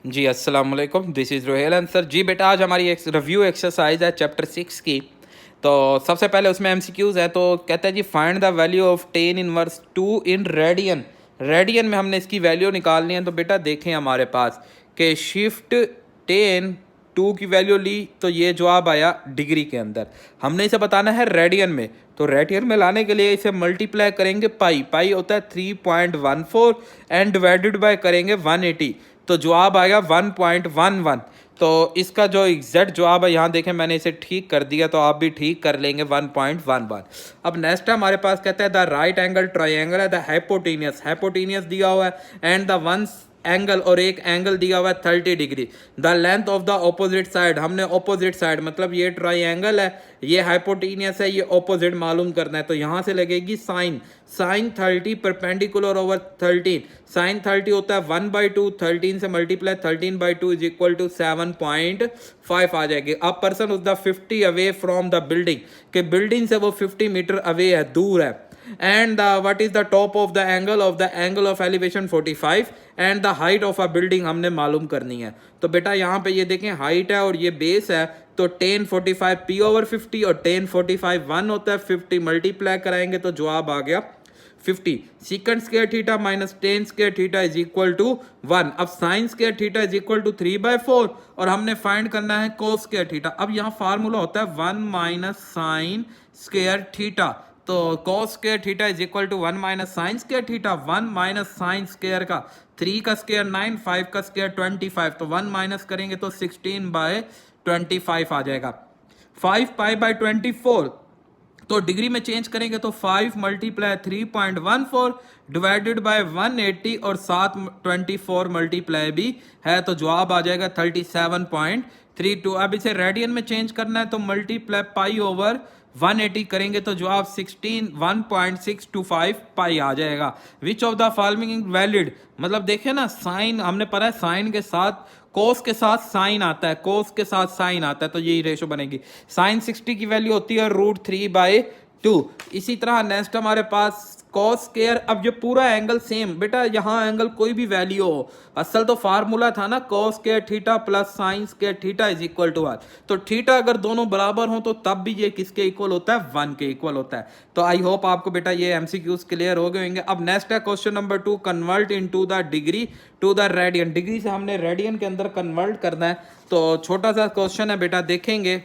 जी अस्सलाम वालेकुम, this is Rohel answer. जी बेटा, आज हमारी एक रिव्यू एक्सरसाइज है चैप्टर 6 की। तो सबसे पहले उसमें एमसीक्यूज़ है। तो कहता है जी find the value of tan inverse 2 in radian. Radian में हमने इसकी वैल्यू निकालनी है। तो बेटा देखें हमारे पास कि शिफ्ट टेन 2 की वैल्यू ली तो ये जवाब आया डिग्री के अंदर। हमने इसे बताना है रेडियन में। तो रेडियन में लाने के लिए इसे मल्टीप्लाई करेंगे पाई। पाई होता है 3.14 एंड डिवाइडेड बाय करेंगे 180। तो जवाब आएगा 1.11। तो इसका जो एग्जैक्ट जवाब है, यहाँ देखें मैंने इसे ठीक कर दिया, तो आप भी ठीक कर लेंगे 1.11। अब नेक्स्ट हमारे पास कहता है द राइट एंगल ट्राइंगल है द हाइपोटेनियस। हाइपोटेनियस दिया हुआ है एंड द वन एंगल और एक एंगल दिया हुआ है 30 degree. The length of the opposite side, हमने ऑपोजिट साइड मतलब ये ट्राइंगल है, ये हाइपोटेनियस है, ये ऑपोजिट मालूम करना है। तो यहाँ से लगेगी sine. Sine 30 perpendicular over 13। Sine 30 होता है 1/2, 13 से मल्टीप्लाई 13/2 इज इक्वल टू 7.5 आ जाएगी। अब पर्सन उस the 50 away from the building, के बिल्डिंग से वो 50 मीटर अवे है, दूर है। And what is the top of the angle of elevation 45 and the height of a building हमने मालूम करनी है। तो बेटा यहाँ पे ये देखें हाइट है और ये बेस है। तो 1045 पी ओवर 50 और 1045 1 होता है, 50 मल्टीप्लाई कराएंगे तो जवाब आ गया 50। Secant square theta minus tan square theta is equal to 1। अब sine square theta is equal to 3/4 और हमने फाइंड करना है कोस स्क्वायर थीटा। अब यहाँ फार्मूला होता है 1 माइनस साइन स्क्वायर थीटा। तो cos square theta is equal to 1 minus sine square theta. 1 minus sine square का 3 का स्क्वायर 9, 5 का स्क्वायर 25। तो 1 माइनस करेंगे तो 16/25 आ जाएगा। 5 पाई बाय 24 तो डिग्री में चेंज करेंगे तो 5 मल्टीप्लाई 3.14 डिवाइडेड बाय 180 और साथ 24 मल्टीप्लाई भी है, तो जवाब आ जाएगा 37.32। अब इसे रेडियन में चेंज करना है तो मल्टीप्लाई पाई ओवर 180 करेंगे तो जवाब 161.625 पाई आ जाएगा। Which of the following valid, मतलब देखे ना साइन, हमने पढ़ा है साइन के साथ कोस के साथ साइन आता है, कोस के साथ साइन आता है, तो यही रेशो बनेगी। साइन 60 की वैल्यू होती है √3/2। इसी तरह नेक्स्ट हमारे पास कॉस स्क्वायर। अब ये पूरा एंगल सेम बेटा, यहाँ एंगल कोई भी वैल्यू हो, असल तो फार्मूला था ना cos square theta plus sine square theta is equal to 1। तो थीटा अगर दोनों बराबर हो तो तब भी ये किसके इक्वल होता है, 1 के इक्वल होता है। तो आई होप आपको बेटा ये एमसीक्यूज क्लियर हो गए होंगे। अब नेक्स्ट है question number 2, convert into the degree to the radian. Degree से हमने रेडियन के अंदर कन्वर्ट करना है। तो छोटा सा क्वेश्चन है बेटा, देखेंगे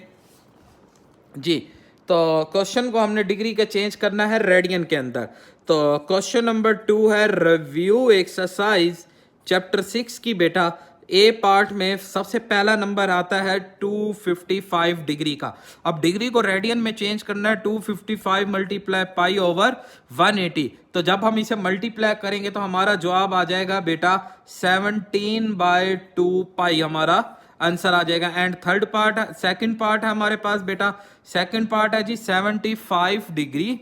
जी। तो क्वेश्चन को हमने डिग्री के चेंज करना है रेडियन के अंदर। तो क्वेश्चन नंबर 2 है रिव्यू एक्सरसाइज चैप्टर 6 की बेटा। ए पार्ट में सबसे पहला नंबर आता है 255 डिग्री का। अब डिग्री को रेडियन में चेंज करना है, 255 मल्टीप्लाई पाई ओवर 180। तो जब हम इसे मल्टीप्लाई करेंगे तो हमारा जवाब आ जाएगा बेटा 17/2 पाई हमारा आंसर आ जाएगा। And third part, second part है हमारे पास बेटा, सेकंड पार्ट है जी 75 डिग्री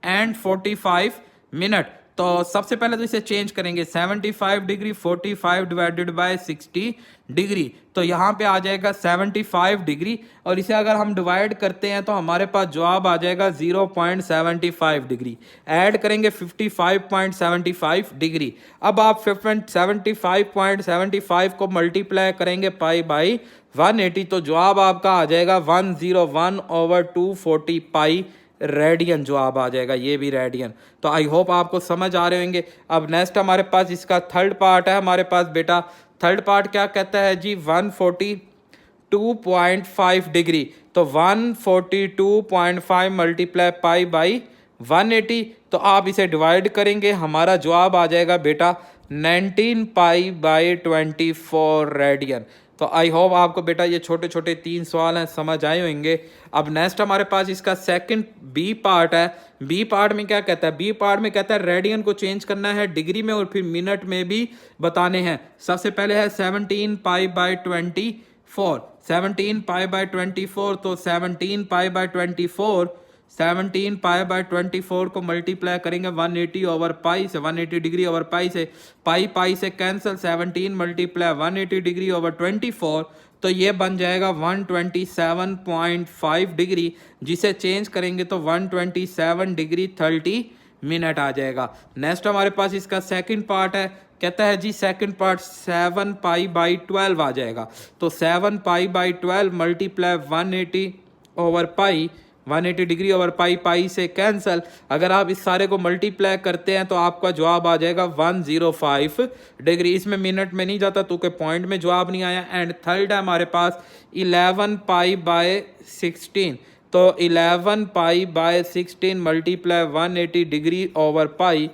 एंड 45 मिनट। तो सबसे पहले तो इसे चेंज करेंगे, 75 डिग्री 45 डिवाइडेड बाय 60 डिग्री। तो यहाँ पे आ जाएगा 75 डिग्री और इसे अगर हम डिवाइड करते हैं तो हमारे पास जवाब आ जाएगा 0.75 डिग्री। ऐड करेंगे 55.75 डिग्री। अब आप 75.75 को मल्टीप्लाई करेंगे पाई बाई 180 तो जवाब आपका आ जाएगा 101/240 पाई रेडियन जवाब आ जाएगा, ये भी रेडियन। तो आई होप आपको समझ आ रहे होंगे। अब नेक्स्ट हमारे पास इसका थर्ड पार्ट है हमारे पास बेटा। थर्ड पार्ट क्या कहता है जी, 142.5 डिग्री। तो 142.5 मल्टीप्लाई पाई बाई 180। तो आप इसे डिवाइड करेंगे, हमारा जवाब आ जाएगा बेटा 19 पाई बाई 24 रेडियन। तो आई होप आपको बेटा ये छोटे छोटे 3 सवाल हैं समझ आए होंगे। अब नेक्स्ट हमारे पास इसका सेकंड बी पार्ट है। बी पार्ट में क्या कहता है, बी पार्ट में कहता है रेडियन को चेंज करना है डिग्री में और फिर मिनट में भी बताने हैं। सबसे पहले है 17 पाई बाई 24। 17 पाई बाई 24 तो 17 पाई बाई 24, 17 पाई बाय 24 को मल्टीप्लाई करेंगे 180 ओवर पाई से, 180 डिग्री ओवर पाई से, पाई पाई से कैंसिल, 17 मल्टीप्लाई 180 डिग्री ओवर 24 तो ये बन जाएगा 127.5 डिग्री, जिसे चेंज करेंगे तो 127 डिग्री 30 मिनट आ जाएगा। नेक्स्ट हमारे पास इसका सेकंड पार्ट है कहता है जी सेकंड पार्ट 7 पाई/12 आ जाएगा। तो 7 पाई/12 मल्टीप्लाई 180/पाई, 180 डिग्री ओवर पाई, पाई से कैंसल। अगर आप इस सारे को मल्टीप्लाई करते हैं तो आपका जवाब आ जाएगा 105 डिग्री। इसमें मिनट में नहीं जाता तो के पॉइंट में जवाब नहीं आया। एंड थर्ड है हमारे पास 11 पाई/16। तो 11 पाई/16 मल्टीप्लाई 180 डिग्री ओवर पाई,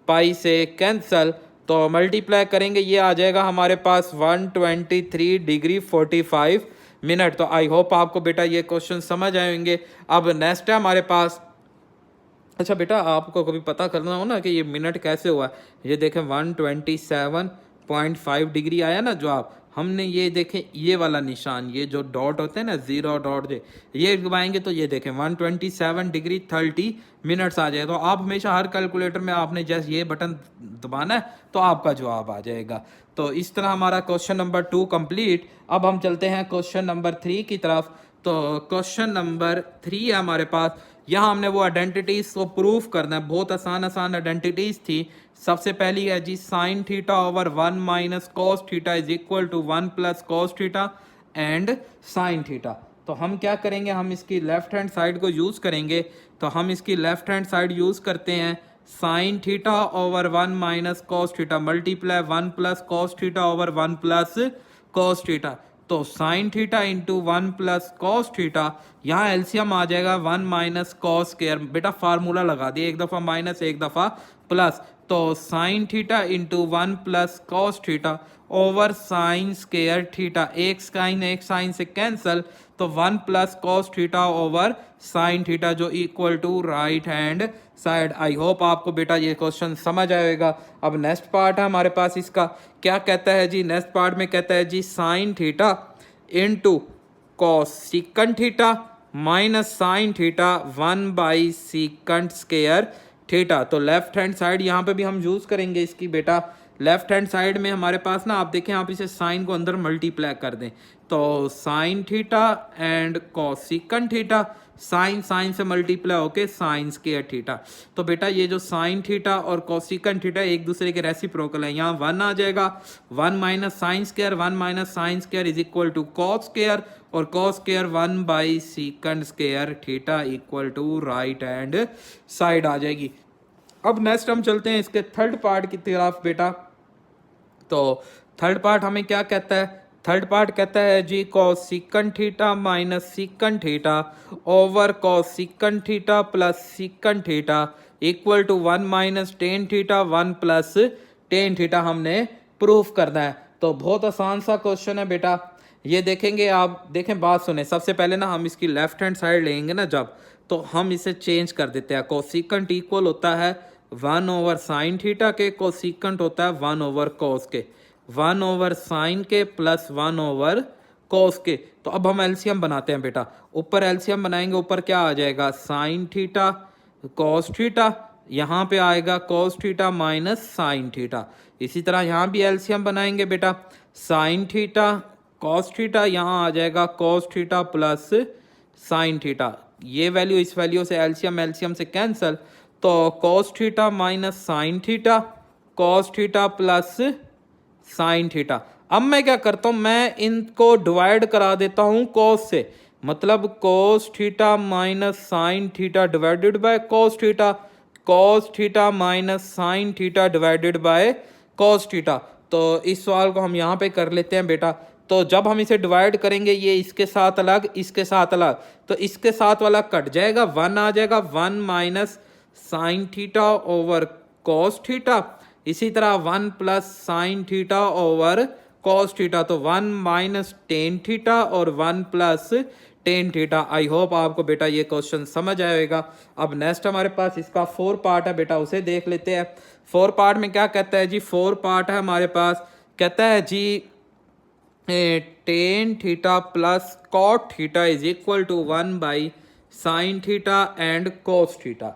पाई से कैंसल। तो मल्टीप्लाई करेंगे ये आ जाएगा हमारे पास 123 डिग्री 45 मिनट। तो आई होप आपको बेटा ये क्वेश्चन समझ आएंगे। अब नेक्स्ट है हमारे पास, अच्छा बेटा आपको कभी पता करना हो ना कि ये मिनट कैसे हुआ, ये देखें 127.5 डिग्री आया ना जवाब। हमने ये देखें ये वाला निशान, ये जो डॉट होते हैं ना, जीरो डॉट ये दबाएंगे तो ये देखें 127 डिग्री 30 मिनट्स आ जाए। तो आप हमेशा हर कैलकुलेटर में आपने जैसे ये बटन दबाना है तो आपका जवाब आ जाएगा। तो इस तरह हमारा क्वेश्चन नंबर 2 कंप्लीट। अब हम चलते हैं क्वेश्चन नंबर 3 की तरफ। तो क्वेश्चन नंबर 3 है हमारे पास। यहाँ हमने वो आइडेंटिटीज को प्रूफ करना है। बहुत आसान आसान आइडेंटिटीज थी। सबसे पहली है जी sine theta over 1 minus cos theta is equal to 1 plus cos theta and sine theta. तो हम क्या करेंगे, हम इसकी लेफ्ट हैंड साइड को यूज करेंगे। तो हम इसकी लेफ्ट हैंड साइड यूज करते हैं। Sine theta over 1 minus cos theta multiply 1 plus cos theta over 1 plus cos theta. तो sine theta into 1 plus cos theta, यहाँ एलसीएम आ जाएगा 1 माइनस कॉस स्क्वायर। बेटा फार्मूला लगा दिए, एक दफ़ा माइनस एक दफ़ा प्लस। तो sine theta into 1 plus cos theta over sine square theta, एक साइन से कैंसल। तो 1 plus cos theta over sine theta जो equal to right hand side. I hope आपको बेटा ये क्वेश्चन समझ आएगा। अब नेक्स्ट पार्ट है हमारे पास, इसका क्या कहता है जी, नेक्स्ट पार्ट में कहता है जी sine theta into cosecant theta minus sine theta 1/सीकंट स्क्वायर थीटा। तो लेफ्ट हैंड साइड यहाँ पे भी हम यूज करेंगे इसकी। बेटा लेफ्ट हैंड साइड में हमारे पास ना, आप देखें आप इसे साइन को अंदर मल्टीप्लाई कर दें तो sine theta and cosecant theta, sine sine से मल्टीप्लाई होके साइन स्क्वायर थीटा। तो बेटा ये जो साइन थीटा और कॉसिकन थीटा एक दूसरे के रेसिप्रोकल है, यहाँ 1 आ जाएगा। 1 minus sine square, 1 minus sine square is equal to cos square, और कॉस स्क्वायर 1/सीकंड square theta equal to right hand side आ जाएगी। अब नेक्स्ट हम चलते हैं इसके थर्ड पार्ट की तरफ बेटा। तो थर्ड पार्ट हमें क्या कहता है, थर्ड पार्ट कहता है जी cosecant theta minus secant theta over cosecant theta plus secant theta equal to 1 minus tan theta 1 plus tan theta हमने प्रूफ करना है। तो बहुत आसान सा क्वेश्चन है बेटा। ये देखेंगे आप, देखें बात सुने। सबसे पहले ना हम इसकी लेफ्ट हैंड साइड लेंगे ना जब, तो हम इसे चेंज कर देते हैं। कोसिकंट इक्वल होता है 1 ओवर साइन थीटा के, कोसिकंट होता है 1 ओवर कॉस के, 1 ओवर साइन के प्लस 1 ओवर कॉस के। तो अब हम एलसीएम बनाते हैं बेटा। ऊपर एलसीएम बनाएंगे, ऊपर क्या आ जाएगा साइन थीटा कॉस थीटा, यहाँ पे आएगा cos theta minus sine theta. इसी तरह यहाँ भी एलसीएम बनाएंगे बेटा। साइन थीटा कॉस थीटा, यहाँ आ जाएगा cos theta plus sine theta. ये वैल्यू इस वैल्यू से एलसीएम एलसीएम से कैंसल। तो cos theta minus sine theta, cos theta plus sine theta. अब मैं क्या करता हूं, मैं इनको डिवाइड करा देता हूं कॉस से। मतलब cos theta minus sine theta divided by cos theta, cos theta minus sine theta divided by cos theta. तो इस सवाल को हम यहाँ पे कर लेते हैं बेटा। तो जब हम इसे डिवाइड करेंगे, ये इसके साथ अलग इसके साथ अलग, तो इसके साथ वाला कट जाएगा, 1 आ जाएगा। 1 minus sine theta over cos theta, इसी तरह 1 plus sine theta over cos theta. तो 1 माइनस टेन थीटा और 1 प्लस टेन थीटा। आई होप आपको बेटा ये क्वेश्चन समझ आएगा। अब नेक्स्ट हमारे पास इसका 4 पार्ट है बेटा, उसे देख लेते हैं। 4 पार्ट में क्या कहता है जी, 4 पार्ट है हमारे पास। कहता है जी tan theta plus cot theta is equal to 1 sine theta and cos theta.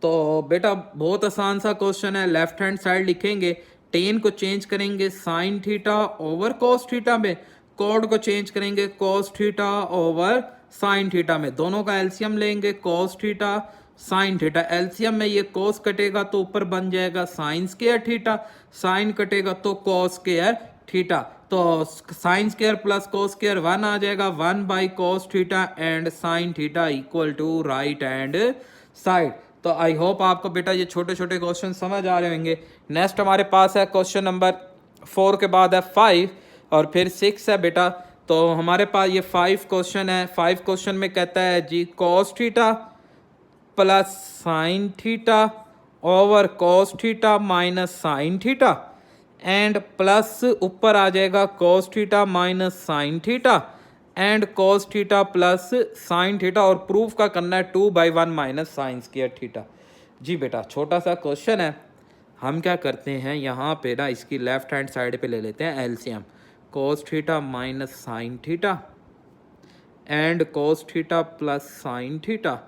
तो बेटा बहुत आसान सा क्वेश्चन है। लेफ्ट हैंड साइड लिखेंगे, टेन को चेंज करेंगे sine theta over cos theta में, कोड को चेंज करेंगे cos theta over sine theta में। दोनों का एलसीएम लेंगे, cos theta sine theta. LCM में ये कोस कटेगा तो ऊपर बन जाएगा साइन स्क्वायर थीटा, साइन कटेगा तो कोस स्क्वायर थीटा। तो sine square plus cos square 1 आ जाएगा, 1 by cos theta and sine theta equal to right hand side. तो आई होप आपको बेटा ये छोटे छोटे क्वेश्चन समझ आ रहे होंगे। नेक्स्ट हमारे पास है क्वेश्चन नंबर 4 के बाद है 5 और फिर 6 है बेटा। तो हमारे पास ये 5 क्वेश्चन है। 5 क्वेश्चन में कहता है जी cos theta plus sine theta over cos theta minus sine theta and plus ऊपर आ जाएगा cos theta minus sine theta and cos theta plus sine theta और प्रूफ का करना है 2/1 माइनस साइन स्क्वायर थीटा। जी बेटा छोटा सा क्वेश्चन है। हम क्या करते हैं यहाँ पे ना इसकी लेफ्ट हैंड साइड पे ले लेते हैं LCM, cos theta minus sine theta and cos theta plus sine theta.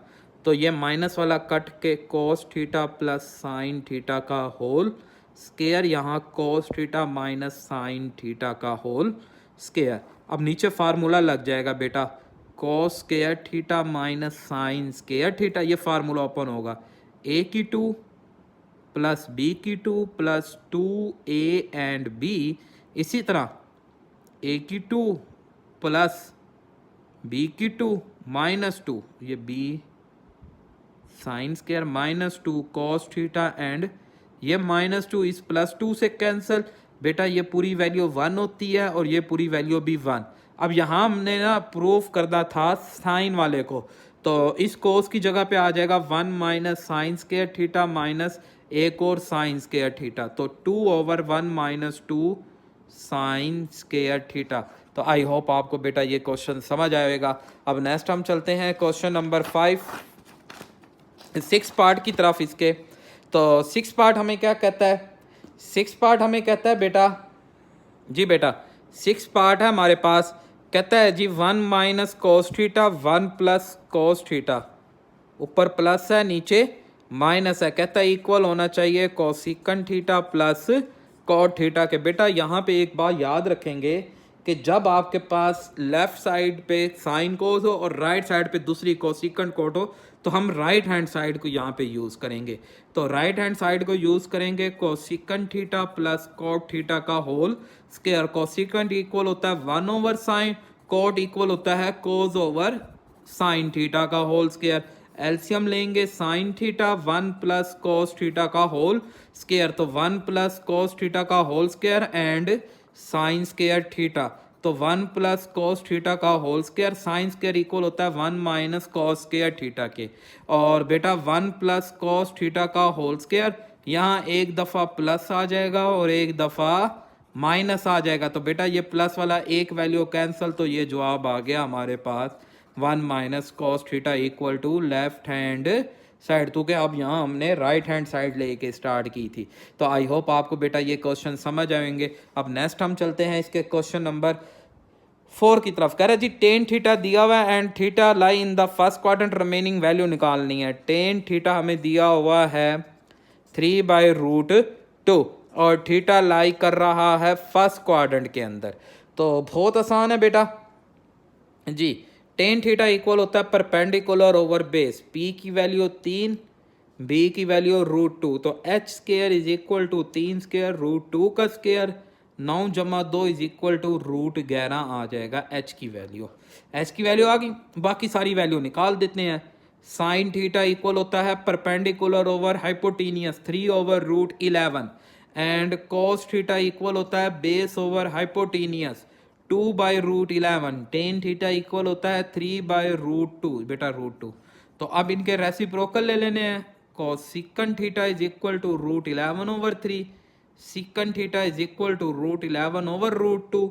तो ये माइनस वाला कट के cos theta plus sine theta का होल स्क्वायर, यहाँ cos theta minus sine theta का होल स्क्वायर। अब नीचे फार्मूला लग जाएगा बेटा, cos square theta minus sine square theta. ये फार्मूला ओपन होगा, ए की 2 प्लस बी की 2 प्लस 2a एंड b। इसी तरह ए की 2 प्लस बी की 2 माइनस 2, ये b sine square minus 2 cos theta and ये माइनस 2 इस प्लस 2 से कैंसिल। बेटा ये पूरी वैल्यू 1 होती है और ये पूरी वैल्यू भी 1। अब यहाँ हमने ना प्रूफ करना था साइन वाले को, तो इस कोस की जगह पे आ जाएगा 1 minus sine square theta minus एक और साइन स्क्वायर थीटा, तो 2/1 माइनस 2 साइन स्क्वायर थीटा। तो आई होप आपको बेटा ये क्वेश्चन समझ आएगा। अब नेक्स्ट हम चलते हैं क्वेश्चन नंबर 5 6 पार्ट की तरफ इसके। तो 6 पार्ट हमें क्या कहता है, 6 पार्ट हमें कहता है बेटा, जी बेटा 6 पार्ट है हमारे पास, कहता है जी 1 minus cos theta 1 plus cos theta, ऊपर प्लस है नीचे माइनस है, कहता है इक्वल होना चाहिए cosecant theta plus cot theta के। बेटा यहाँ पे एक बात याद रखेंगे कि जब आपके पास लेफ्ट साइड पे साइन कोस हो और राइट साइड पे दूसरी कोसिकन कोट हो तो हम राइट हैंड साइड को यहाँ पे यूज़ करेंगे। तो राइट हैंड साइड को यूज़ करेंगे cosecant theta plus cot theta का होल स्क्वायर। कोसिकन इक्वल होता है 1/sin, कॉट इक्वल होता है कोस ओवर साइन थीटा का होल स्क्वायर। एलसीएम लेंगे sine theta 1 plus cos theta का होल स्क्वायर, तो 1 प्लस कोस थीटा का whole square and sine square theta, तो 1 प्लस कोस थीटा का whole square, sine square equal होता है 1 minus कोस square theta के। और बेटा 1 प्लस कोस थीटा का होल स्क्वायर, यहाँ एक दफ़ा प्लस आ जाएगा और एक दफ़ा माइनस आ जाएगा, तो बेटा ये प्लस वाला एक वैल्यू कैंसिल, तो ये जवाब आ गया हमारे पास 1 minus cos theta equal to left hand side. तो क्या अब यहाँ हमने राइट हैंड साइड लेके स्टार्ट की थी। तो आई होप आपको बेटा ये क्वेश्चन समझ आएंगे। अब नेक्स्ट हम चलते हैं इसके क्वेश्चन नंबर 4 की तरफ। कह रहा है जी टेन थीटा दिया हुआ है and theta lie in the first quadrant, remaining value निकालनी है। टेन थीटा हमें दिया हुआ है 3/√2 और थीटा लाई कर रहा है फर्स्ट क्वाड्रेंट के अंदर। तो बहुत आसान है बेटा जी, टेन थीटा इक्वल होता है परपेंडिकुलर ओवर बेस, पी की वैल्यू 3, बी की वैल्यू √2, तो H square is equal to 3 square √2 का स्क्वायर, 9 जमा 2 इज इक्वल टू √11 आ जाएगा एच की वैल्यू। एच की वैल्यू आ गई, बाकी सारी वैल्यू निकाल देते हैं। साइन थीटा इक्वल होता है perpendicular over hypotenuse 3/√11 and cos theta equal होता है base over hypotenuse 2/√11। Tan theta equal होता है 3/√2 बेटा √2। तो अब इनके रेसिप्रोकल ले लेने हैं। Cosecant theta is equal to √11/3, secant theta is equal to √11/√2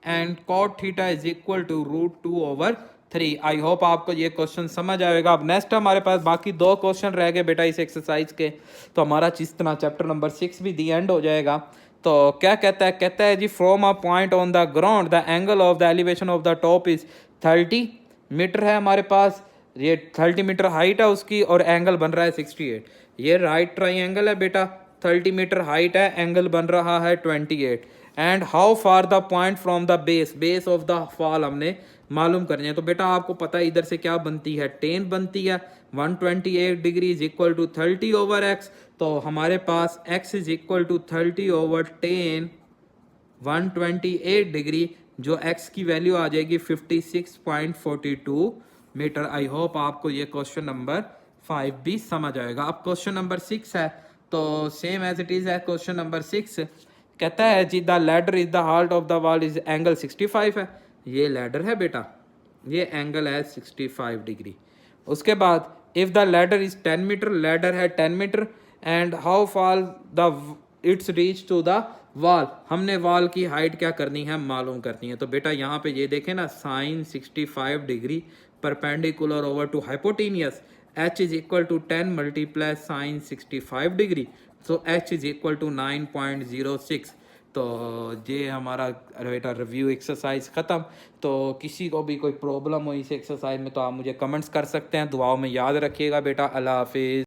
and cot theta is equal to √2/3। I hope आपको ये क्वेश्चन समझ आएगा। अब नेक्स्ट हमारे पास बाकी 2 क्वेश्चन रह गए बेटा इस एक्सरसाइज के, तो हमारा जिस तरह चैप्टर नंबर 6 भी दी एंड हो जाएगा। तो क्या कहता है, कहता है जी from a point on the ground the angle of the elevation of the top is 30 metre है हमारे पास, ये 30 मीटर हाइट है उसकी और एंगल बन रहा है 68। ये राइट ट्राइंगल है बेटा, 30 मीटर हाइट है, एंगल बन रहा है 28। And how far the point from the base, base of the fall हमने मालूम करनी है। तो बेटा आपको पता है इधर से क्या बनती है, टेन बनती है। 128 degree is equal to 30 over x. तो हमारे पास x is equal to 30 over tan 128 degree, जो x की वैल्यू आ जाएगी 56.42 मीटर। आई होप आपको ये क्वेश्चन नंबर 5 भी समझ आएगा। अब क्वेश्चन नंबर 6 है, तो सेम एज इट इज है। क्वेश्चन नंबर 6 कहता है जी the ladder is the halt of the wall is angle 65 है। ये लैडर है बेटा, ये एंगल है 65 डिग्री। उसके बाद if the ladder is 10 metre, ladder है 10 metre, and how fall the its reach to the wall, हमने वॉल की हाइट क्या करनी है, मालूम करनी है। तो बेटा यहाँ पे ये देखें ना, sine 65 degree perpendicular over to hypotenuse, h is equal to 10 multiply sine 65 degree, so h is equal to 9.06। तो ये हमारा बेटा रिव्यू एक्सरसाइज ख़त्म। तो किसी को भी कोई प्रॉब्लम हो इस एक्सरसाइज में तो आप मुझे कमेंट्स कर सकते हैं। दुआओं में याद रखिएगा बेटा। अल्लाह हाफिज़।